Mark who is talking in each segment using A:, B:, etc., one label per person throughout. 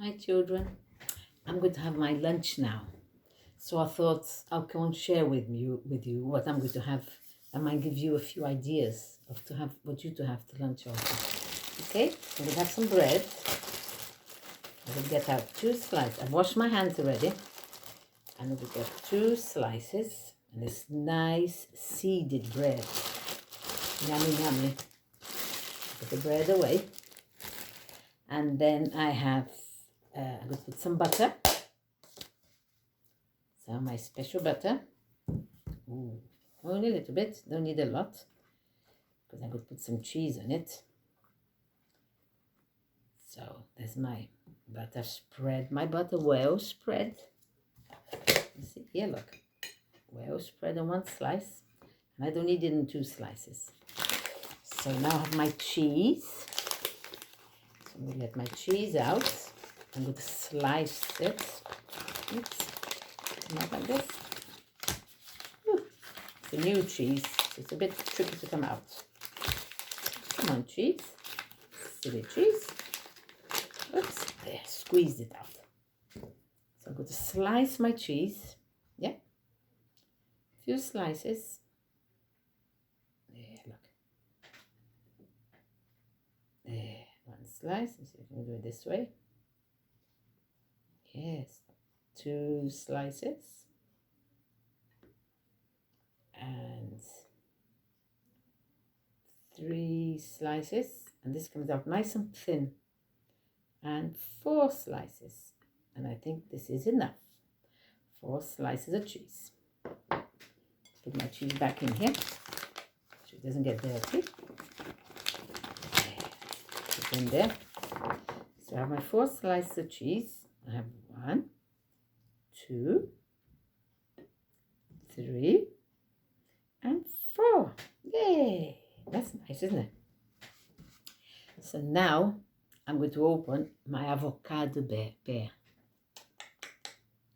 A: Hi children, I'm going to have my lunch now. So I thought I'll come and share with you what I'm going to have. I might give you a few ideas of to have what you to have to lunch also. Okay, so we have some bread. I will get out 2 slices. I've washed my hands already. And I will get 2 slices and this nice seeded bread. Yummy, yummy. Put the bread away. And then I have I'm going to put some butter. So my special butter. Ooh, only a little bit, don't need a lot. Because I'm going to put some cheese on it. So there's my butter spread. My butter well spread. You see here, look. Well spread on 1 slice. And I don't need it in 2 slices. So now I have my cheese. So I'm going to get my cheese out. I'm going to slice it. Oops. Come out like this. Ooh. It's a new cheese, so it's a bit tricky to come out. Come on, cheese. Silly cheese. Oops. There, squeezed it out. So I'm going to slice my cheese. Yeah. A few slices. There, look. There, 1 slice. Let's see if we can do it this way. Yes. 2 slices. And 3 slices. And this comes out nice and thin. And 4 slices. And I think this is enough. 4 slices of cheese. Put my cheese back in here so it doesn't get dirty. Put it in there. So I have my 4 slices of cheese. I have 1, 2, 3, and 4. Yay! That's nice, isn't it? So now I'm going to open my avocado pear.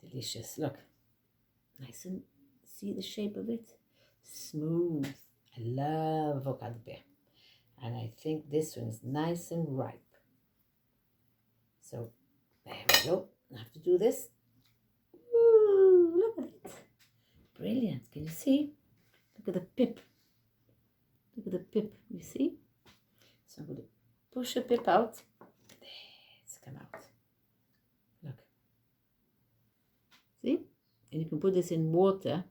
A: Delicious. Look. Nice and see the shape of it? Smooth. I love avocado pear. And I think this one is nice and ripe. So there we go. I have to do this. Ooh, look at it. Brilliant. Can you see? Look at the pip. Look at the pip. You see? So I'm going to push the pip out. There, it's come out. Look. See? And you can put this in water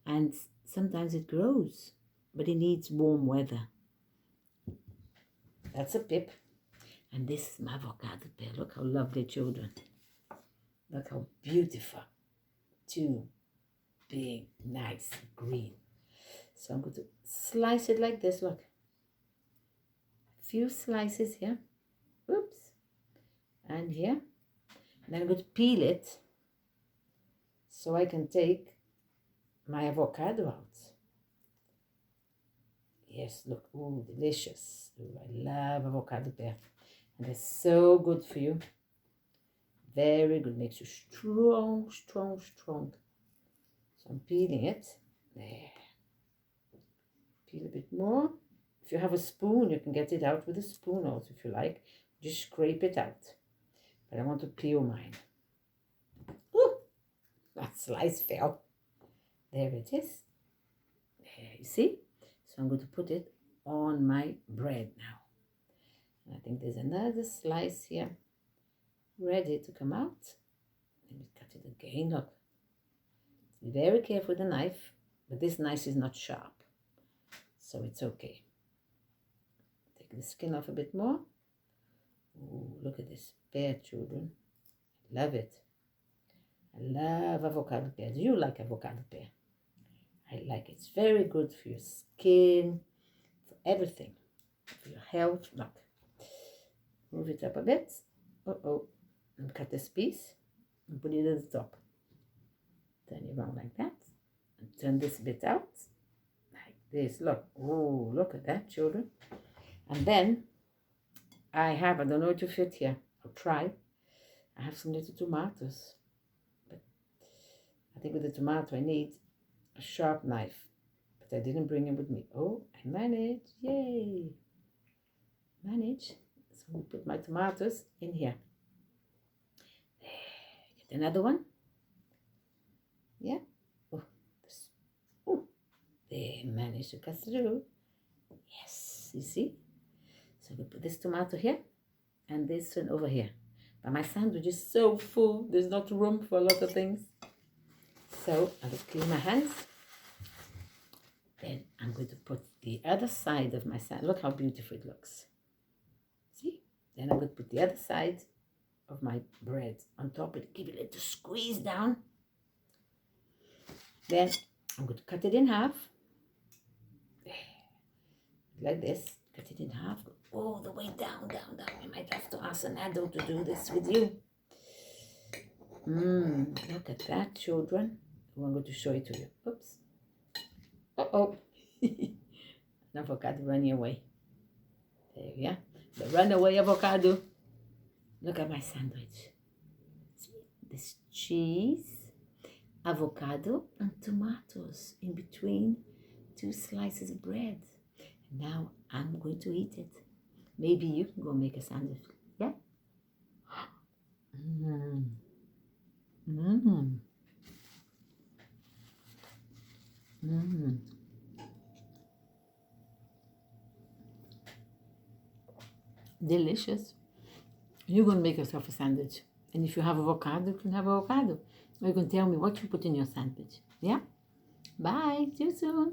A: and sometimes it grows, but it needs warm weather. That's a pip. And this is my avocado pear. Look how lovely, children. Look how beautiful. 2 big, nice, green. So I'm going to slice it like this, look. A few slices here. Oops. And here. And then I'm going to peel it so I can take my avocado out. Yes, look. Ooh, delicious. Ooh, I love avocado pear. And it's so good for you. Very good. Makes you strong, strong, strong. So I'm peeling it. There. Peel a bit more. If you have a spoon, you can get it out with a spoon also if you like. Just scrape it out. But I want to peel mine. Ooh, that slice fell. There it is. There, you see? So I'm going to put it on my bread now. And I think there's another slice here ready to come out. Let me cut it again. Look. Be very careful with the knife, but this knife is not sharp. So it's okay. Take the skin off a bit more. Ooh, look at this pear, children. I love it. I love avocado pear. Do you like avocado pear? I like it. It's very good for your skin, for everything, for your health. Look. Move it up a bit. Uh-oh. And cut this piece and put it at the top. Turn it around like that. And turn this bit out. Like this. Look. Oh, look at that, children. And then I don't know what to fit here. I'll try. I have some little tomatoes. But I think with the tomato I need a sharp knife. But I didn't bring it with me. Oh, I managed. Yay. Managed. So I'm going to put my tomatoes in here. Get another one. Yeah. Oh, they managed to cut through. Yes, you see? So we put this tomato here and this one over here. But my sandwich is so full, there's not room for a lot of things. So I will clean my hands. Then I'm going to put the other side of my sandwich. Look how beautiful it looks. See? Then I'm going to put the other side of my bread on top and give it a little squeeze down. Then I'm going to cut it in half. Like this. Cut it in half. Go all the way down, down, down. You might have to ask an adult to do this with you. Look at that, children. I'm going to show it to you. Oops. Uh-oh. An avocado running away. There we are. The runaway avocado. Look at my sandwich. See? This cheese, avocado, and tomatoes in between 2 slices of bread. And now I'm going to eat it. Maybe you can go make a sandwich. Yeah? Delicious. You're going to make yourself a sandwich. And if you have avocado, you can have avocado. Or you can tell me what you put in your sandwich. Yeah? Bye. See you soon.